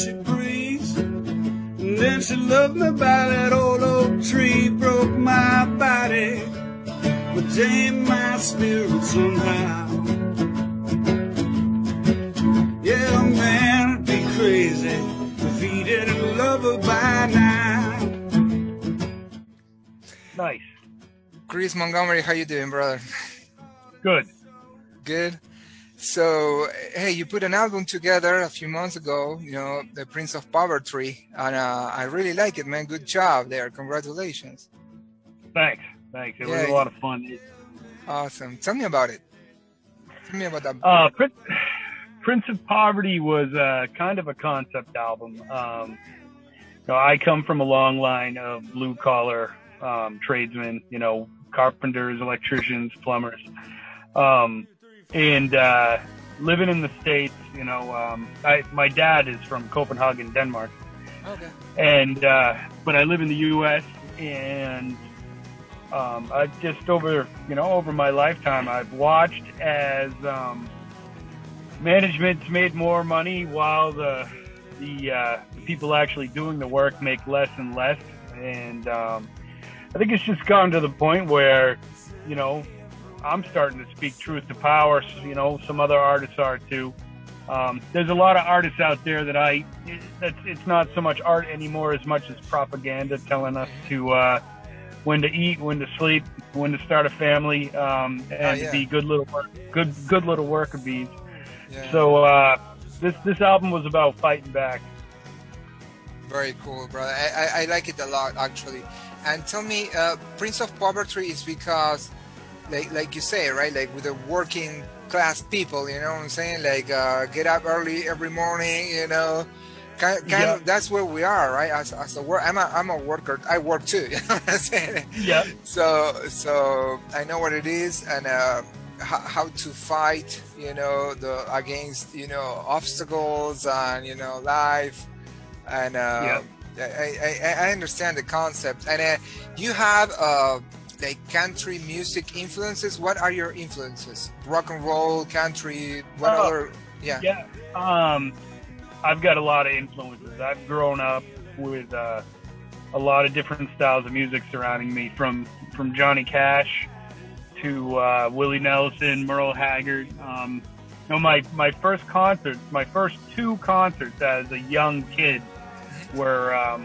she breathes. And then she loved me by that old oak tree, broke my body, but tamed my spirit somehow. Yeah, a man would be crazy if he didn't love her by now. Nice. Chris Montgomery, how you doing, brother? Good. Good. So, hey, you put an album together a few months ago, you know, The Prince of Poverty, and I really like it, man. Good job there. Congratulations. Thanks. It was a lot of fun. Awesome. Tell me about it. Tell me about that. Prince of Poverty was kind of a concept album. I come from a long line of blue-collar tradesmen, you know, carpenters, electricians, plumbers. And living in the States, you know, my dad is from Copenhagen, Denmark. Okay. And but I live in the U.S. and I've just over my lifetime, I've watched as management's made more money while the people actually doing the work make less and less. And I think it's just gotten to the point where, you know, I'm starting to speak truth to power. You know, some other artists are too. There's a lot of artists out there that it's not so much art anymore as much as propaganda, telling us to when to eat, when to sleep, when to start a family, and to be good little worker bees. Yeah. So this album was about fighting back. Very cool, brother. I like it a lot, actually. And tell me, Prince of Poverty is because, like you say, right? Like with the working class people, you know what I'm saying? Like get up early every morning, you know. Kind of, that's where we are, right? As a work, I'm a worker. I work too. You know what I'm saying? Yeah. So I know what it is and how to fight, you know, against, you know, obstacles and, you know, life. And I understand the concept. And you have like country music influences. What are your influences? Rock and roll, country, what other? Yeah. Yeah. I've got a lot of influences. I've grown up with a lot of different styles of music surrounding me, from Johnny Cash to Willie Nelson, Merle Haggard. You know, my first two concerts as a young kid were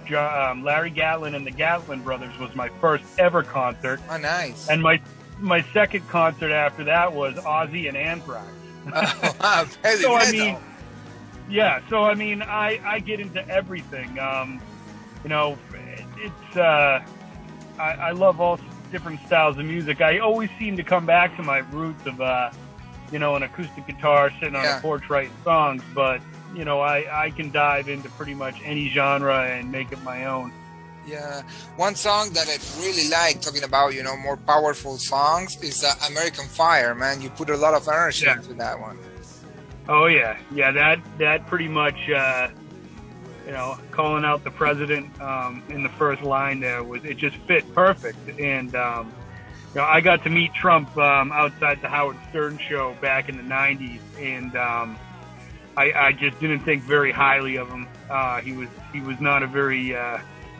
Larry Gatlin and the Gatlin Brothers was my first ever concert. Oh, nice. And my second concert after that was Ozzy and Anthrax. Oh, wow. So I mean, yeah. So I mean, I get into everything. You know, it's I love all different styles of music. I always seem to come back to my roots of you know, an acoustic guitar sitting on a porch writing songs, but you know, I can dive into pretty much any genre and make it my own. Yeah. One song that I really like, talking about, you know, more powerful songs, is American Fire, man. You put a lot of energy into that one. Oh, yeah. Yeah, that pretty much, you know, calling out the president in the first line there, it just fit perfect. And, you know, I got to meet Trump outside the Howard Stern show back in the 90s, and I just didn't think very highly of him. He was not a very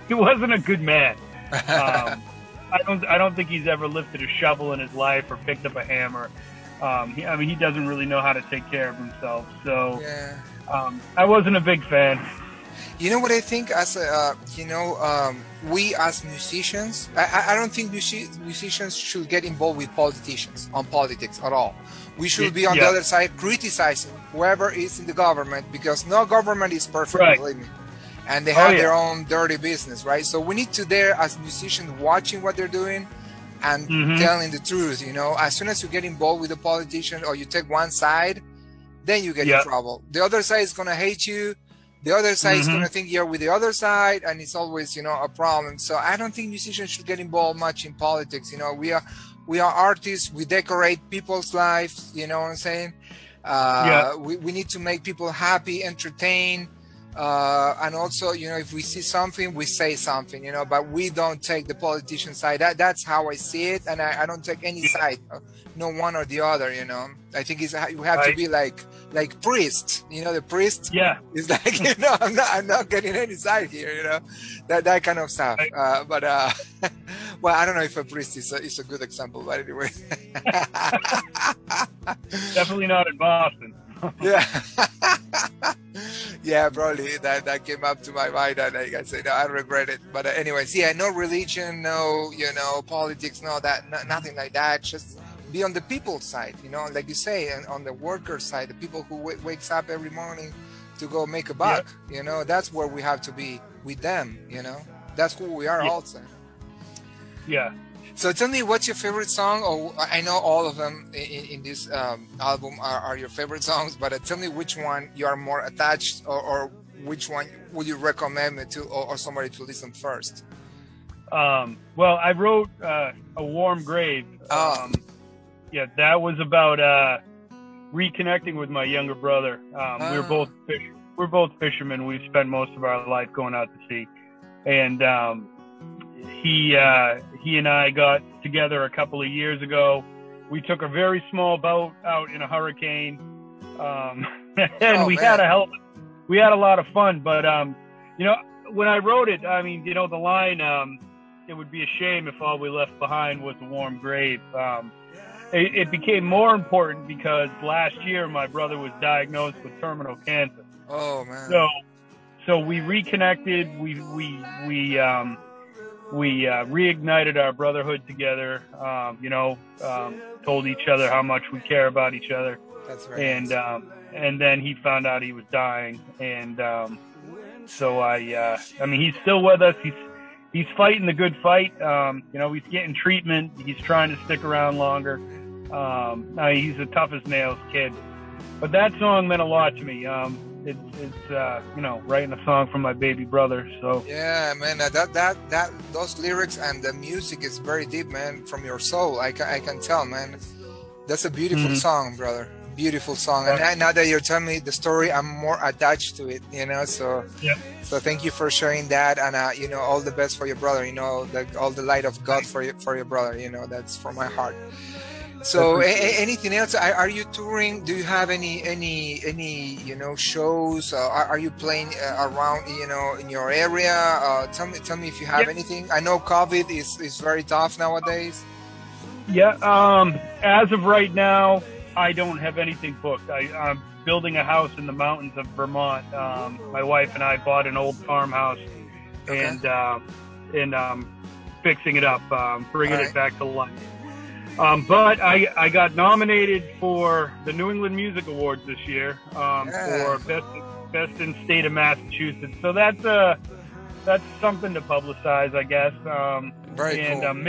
he wasn't a good man. I don't think he's ever lifted a shovel in his life or picked up a hammer. I mean, he doesn't really know how to take care of himself. So I wasn't a big fan. You know what I think? As you know, we as musicians, I don't think musicians should get involved with politicians on politics at all. We should be on the other side criticizing whoever is in the government, because no government is perfect, believe me. And they have their own dirty business, right? So we need to there as musicians watching what they're doing and telling the truth, you know. As soon as you get involved with a politician or you take one side, then you get in trouble. The other side is going to hate you. The other side is going to think you're with the other side, and it's always, you know, a problem. So I don't think musicians should get involved much in politics. You know, we are artists. We decorate people's lives. You know what I'm saying? We need to make people happy, entertain. And also, you know, if we see something, we say something, you know, but we don't take the politician side. That's how I see it, and I don't take any side, no one or the other, you know. I think you have to be like priest, you know, the priest is like, you know, I'm not getting any side here, you know, that kind of stuff. But well, I don't know if a priest is a good example, but anyway. Definitely not in Boston. Yeah. Yeah, probably that came up to my mind, and like I said, no, I regret it. But anyways, yeah, no religion, no, you know, politics, no, nothing like that. Just be on the people's side, you know, like you say, and on the worker side, the people who wakes up every morning to go make a buck, you know, that's where we have to be with them, you know, that's who we are also. Yeah. So tell me, what's your favorite song? Oh, I know all of them in this album are your favorite songs, but tell me which one you are more attached, or which one would you recommend me to, or somebody to listen first? Well, I wrote A Warm Grave. Yeah, that was about reconnecting with my younger brother. We're both fishermen. We've spent most of our life going out to sea, and he and I got together a couple of years ago. We took a very small boat out in a hurricane, and we had a lot of fun. But you know, when I wrote it, I mean, you know, the line, "It would be a shame if all we left behind was a warm grave." It became more important because last year my brother was diagnosed with terminal cancer. Oh man! So we reconnected. We reignited our brotherhood together. You know, told each other how much we care about each other. That's right. And then he found out he was dying, and so I mean, he's still with us. He's fighting the good fight. You know, he's getting treatment. He's trying to stick around longer. He's a tough as nails kid. But that song meant a lot to me. It's you know, writing a song for my baby brother. So yeah, man, those lyrics and the music is very deep, man, from your soul. I can tell, man. That's a beautiful song, brother. Beautiful song. And now that you're telling me the story, I'm more attached to it, you know. So so thank you for sharing that, and you know, all the best for your brother. You know, all the light of God for your brother. You know, that's from my heart. So anything else? Are you touring? Do you have any you know, shows? Are you playing around, you know, in your area? Tell me if you have anything. I know COVID is very tough nowadays. Yeah. As of right now, I don't have anything booked. I'm building a house in the mountains of Vermont. My wife and I bought an old farmhouse, and fixing it up, bringing it back to life. But I got nominated for the New England Music Awards this year for best in state of Massachusetts. So that's something to publicize, I guess. Very cool. I'm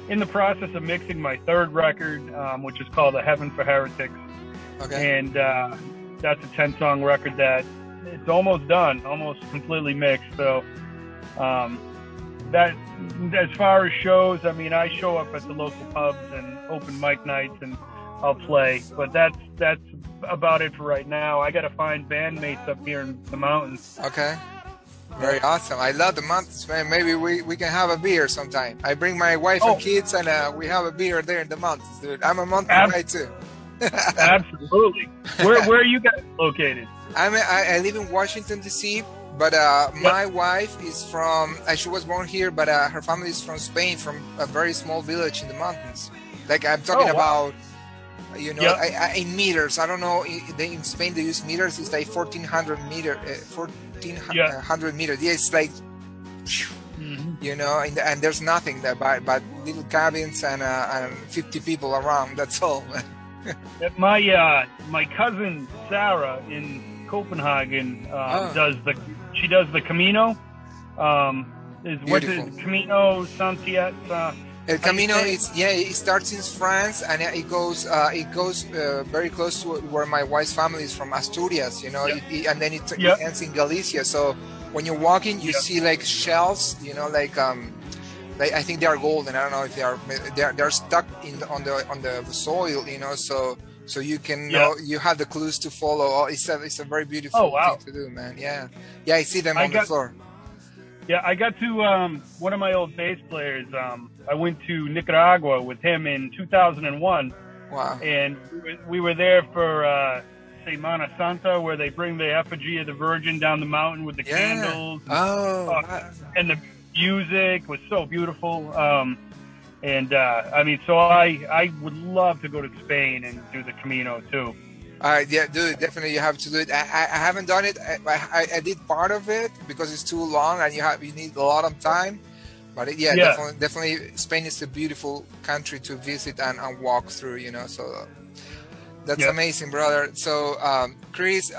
in the process of mixing my third record, which is called A Heaven for Heretics. Okay. And that's a 10-song record that it's almost done, almost completely mixed. So that, as far as shows, I mean, I show up at the local pubs and open mic nights, and I'll play. But that's about it for right now. I got to find bandmates up here in the mountains. Okay. Very awesome. I love the mountains, man. Maybe we can have a beer sometime. I bring my wife and kids, and we have a beer there in the mountains, dude. I'm a mountain guy too. Absolutely. Where are you guys located? I live in Washington, D.C., but my wife is from, she was born here, but her family is from Spain, from a very small village in the mountains. Like, I'm talking about, you know, in meters. I don't know, in Spain they use meters. It's like 1,400 meters. Yeah, it's like, you know, and there's nothing there but little cabins and 50 people around. That's all. My cousin Sarah in Copenhagen does the Camino. What's it? Camino Santiago. El Camino it starts in France, and it goes very close to where my wife's family is from, Asturias, you know, and then it ends in Galicia. So when you're walking, you see like shells, you know, like I think they are golden. I don't know if they're stuck on the soil, you know. So so you can know, you have the clues to follow. Oh, it's a very beautiful thing to do, man. Yeah, I see them on the floor. Yeah, I got to one of my old bass players. I went to Nicaragua with him in 2001. Wow. And we were there for Semana Santa, where they bring the effigy of the Virgin down the mountain with the candles. And the music was so beautiful. I mean, so I would love to go to Spain and do the Camino too. Yeah, dude, definitely you have to do it. I haven't done it. I did part of it because it's too long and you need a lot of time. But definitely Spain is a beautiful country to visit and walk through, you know. So that's amazing, brother. So Chris,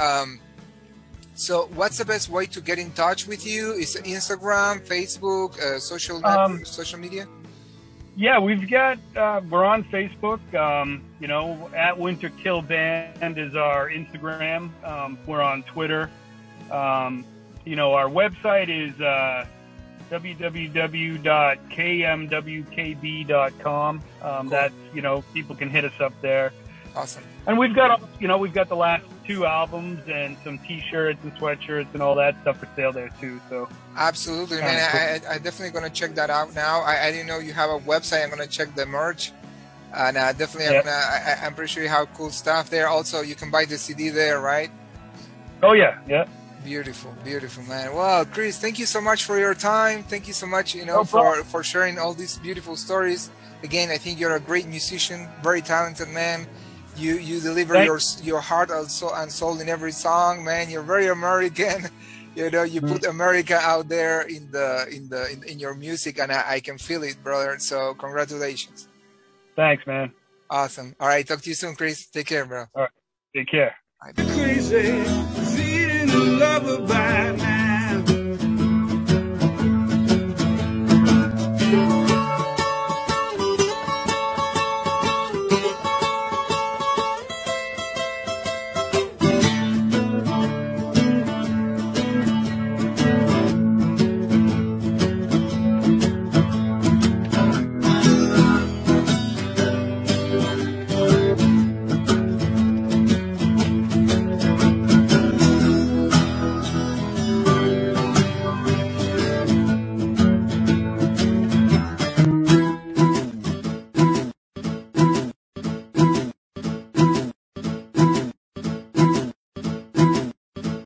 so what's the best way to get in touch with you? Is it Instagram, Facebook, social media? Yeah, we've got, we're on Facebook, you know, at Winter Kill Band is our Instagram. We're on Twitter. You know, our website is www.kmwkb.com. That's, you know, people can hit us up there. Awesome. And we've got, you know, we've got the last 2 albums and some T-shirts and sweatshirts and all that stuff for sale there too. So absolutely, man. I definitely gonna check that out now. I didn't know you have a website. I'm gonna check the merch, and definitely I'm pretty sure you have cool stuff there. Also, you can buy the CD there, right? Oh yeah, yeah. Beautiful, beautiful, man. Well, Chris, thank you so much for your time. Thank you so much, you know, for sharing all these beautiful stories. Again, I think you're a great musician, very talented man. You deliver your heart and soul in every song, man. You're very American. You know, you put America out there in your music, and I can feel it, brother. So congratulations. Thanks, man. Awesome. All right, talk to you soon, Chris. Take care, bro. All right, take care. Crazy, feeling the love about